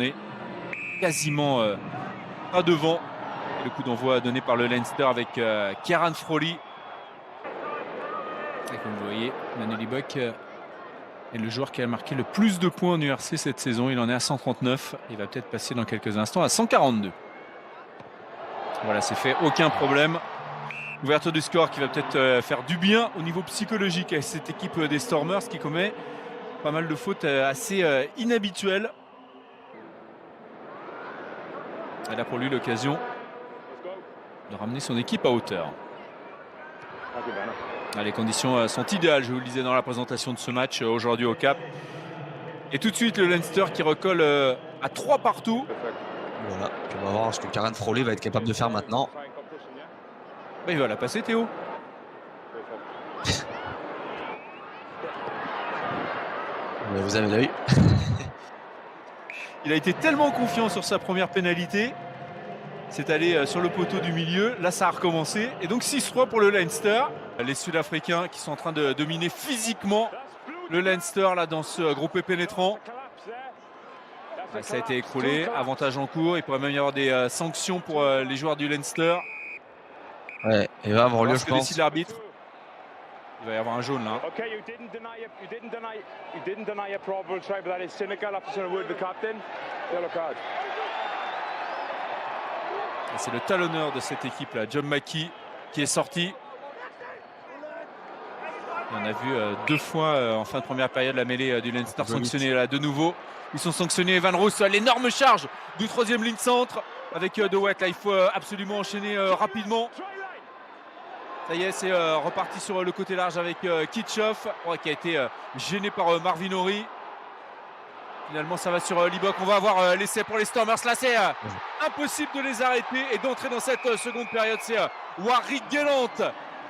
est quasiment pas devant. Et le coup d'envoi donné par le Leinster avec Kieran Frawley. Et comme vous voyez, Manu Buck est le joueur qui a marqué le plus de points en URC cette saison. Il en est à 139. Il va peut-être passer dans quelques instants à 142. Voilà, c'est fait, aucun problème. Ouverture du score qui va peut-être faire du bien au niveau psychologique à cette équipe des Stormers qui commet pas mal de fautes assez inhabituelles. Elle a pour lui l'occasion de ramener son équipe à hauteur. Les conditions sont idéales, je vous le disais dans la présentation de ce match aujourd'hui au Cap. Et tout de suite le Leinster qui recolle à 3 partout. Voilà, puis on va voir ce que Kieran Frawley va être capable de faire maintenant. Il va la passer, Théo. Vous avez l'œil. Il a été tellement confiant sur sa première pénalité. C'est allé sur le poteau du milieu. Là, ça a recommencé. Et donc 6-3 pour le Leinster. Les Sud-Africains qui sont en train de dominer physiquement le Leinster là dans ce groupé pénétrant. Ça a été écroulé. Avantage en cours. Il pourrait même y avoir des sanctions pour les joueurs du Leinster. Ouais, il va avoir lieu, je pense. Décide l'arbitre. Il va y avoir un jaune là. C'est le talonneur de cette équipe là, John Mackie, qui est sorti. On a vu 2 fois en fin de première période la mêlée du Leinster sanctionnée là de nouveau. Ils sont sanctionnés. Evan Roos, l'énorme charge du 3e ligne centre avec De Wet. Là, il faut absolument enchaîner rapidement. Ça y est, c'est reparti sur le côté large avec Kitchoff, qui a été gêné par Marvin Ory. Finalement, ça va sur Libock. On va avoir l'essai pour les Stormers. Là, c'est impossible de les arrêter et d'entrer dans cette seconde période. C'est Warwick Gellant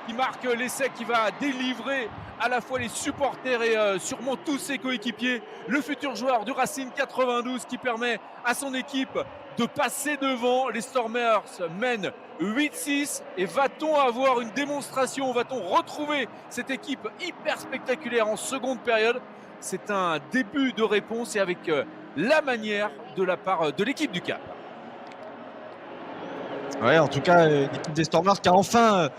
qui marque l'essai, qui va délivrer à la fois les supporters et sûrement tous ses coéquipiers. Le futur joueur du Racing 92 qui permet à son équipe de passer devant. Les Stormers mènent 8-6 et va-t-on avoir une démonstration, va-t-on retrouver cette équipe hyper spectaculaire en seconde période? C'est un début de réponse et avec la manière de la part de l'équipe du Cap. Ouais, en tout cas, l'équipe des Stormers qui a enfin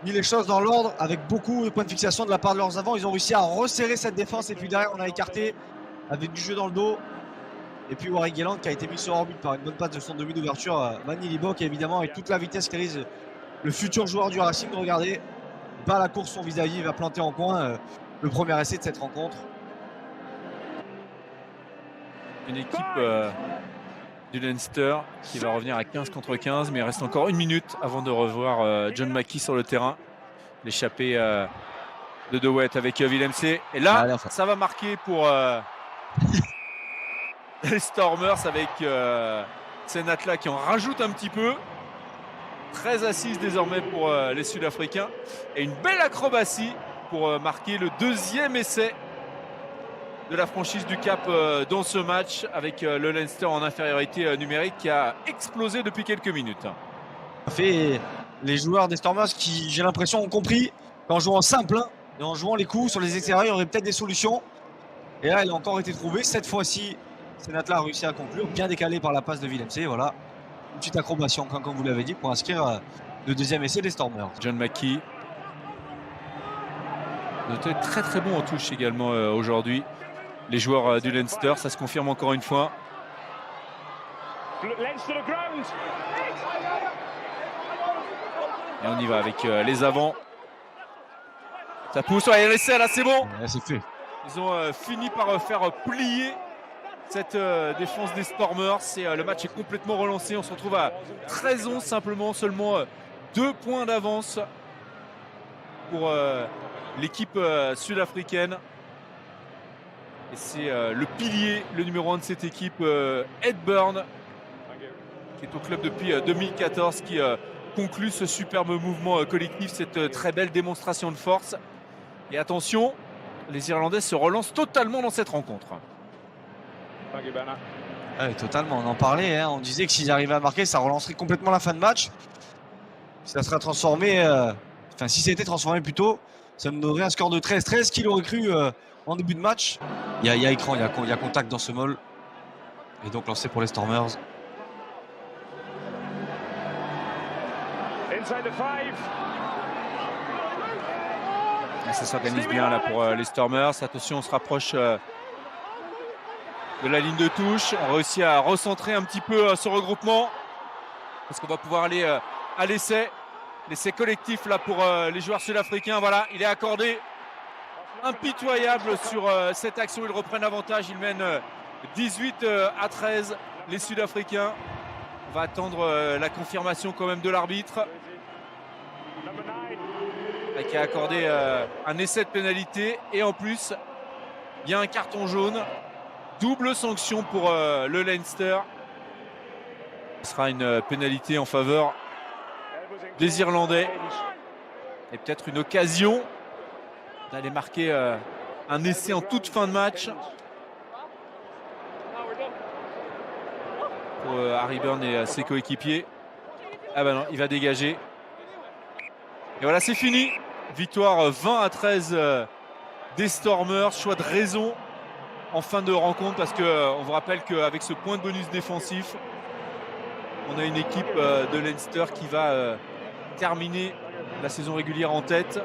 mis les choses dans l'ordre avec beaucoup de points de fixation de la part de leurs avants. Ils ont réussi à resserrer cette défense et puis derrière on a écarté avec du jeu dans le dos. Et puis Warwick Gellant qui a été mis sur orbite par une bonne passe de son demi d'ouverture. Manu Libock évidemment avec toute la vitesse qu'arise le futur joueur du Racing. Regardez, bat la course son vis-à-vis, il va planter en coin le premier essai de cette rencontre. Une équipe du Leinster qui va revenir à 15 contre 15, mais il reste encore 1 minute avant de revoir John Mackie sur le terrain. L'échappée de De Wet avec Willem C. Et là, ça va marquer pour les Stormers avec Senatla qui en rajoute un petit peu. 13 assises désormais pour les Sud-Africains. Et une belle acrobatie pour marquer le 2e essai de la franchise du Cap dans ce match avec le Leinster en infériorité numérique qui a explosé depuis quelques minutes. Fait les joueurs des Stormers qui, j'ai l'impression, ont compris qu'en jouant simple et en jouant les coups sur les extérieurs, il y aurait peut-être des solutions. Et là, elle a encore été trouvée. Cette fois-ci, Senatla a réussi à conclure, bien décalé par la passe de Willem C. Voilà, une petite acrobatie, comme vous l'avez dit, pour inscrire le 2e essai des Stormers. John Mackie, noté très très bon en touche également aujourd'hui. Les joueurs du Leinster, ça se confirme encore une fois. Et on y va avec les avants. Ça pousse, ouais, l'essai là, c'est bon. Ouais, c'est fait. Ils ont fini par faire plier cette défense des Stormers. Le match est complètement relancé. On se retrouve à 13-11 simplement, seulement 2 points d'avance pour l'équipe sud-africaine. Et c'est le pilier, le numéro 1 de cette équipe, Ed Byrne, qui est au club depuis 2014, qui conclut ce superbe mouvement collectif, cette très belle démonstration de force. Et attention, les Irlandais se relancent totalement dans cette rencontre. Ouais, totalement, on en parlait, on disait que s'ils arrivaient à marquer, ça relancerait complètement la fin de match. Ça serait transformé, si c'était transformé plus tôt, ça me donnerait un score de 13-13. Qui l'aurait cru en début de match? Il y a écran, il y a contact dans ce mall. Et donc lancé pour les Stormers. Et ça s'organise bien là pour les Stormers. Attention, on se rapproche de la ligne de touche. On réussit à recentrer un petit peu ce regroupement. Parce qu'on va pouvoir aller à l'essai. L'essai collectif là pour les joueurs sud-africains. Voilà, il est accordé. Impitoyable sur cette action. Ils reprennent l'avantage. Ils mènent 18-13 les Sud-Africains. On va attendre la confirmation quand même de l'arbitre qui a accordé un essai de pénalité et en plus il y a un carton jaune. Double sanction pour le Leinster. Ce sera une pénalité en faveur des Irlandais et peut-être une occasion d'aller marquer un essai en toute fin de match pour Harry Byrne et ses coéquipiers. Ah ben non, il va dégager. Et voilà, c'est fini. Victoire 20-13 des Stormers. Choix de raison en fin de rencontre parce qu'on vous rappelle qu'avec ce point de bonus défensif, on a une équipe de Leinster qui va terminer la saison régulière en tête.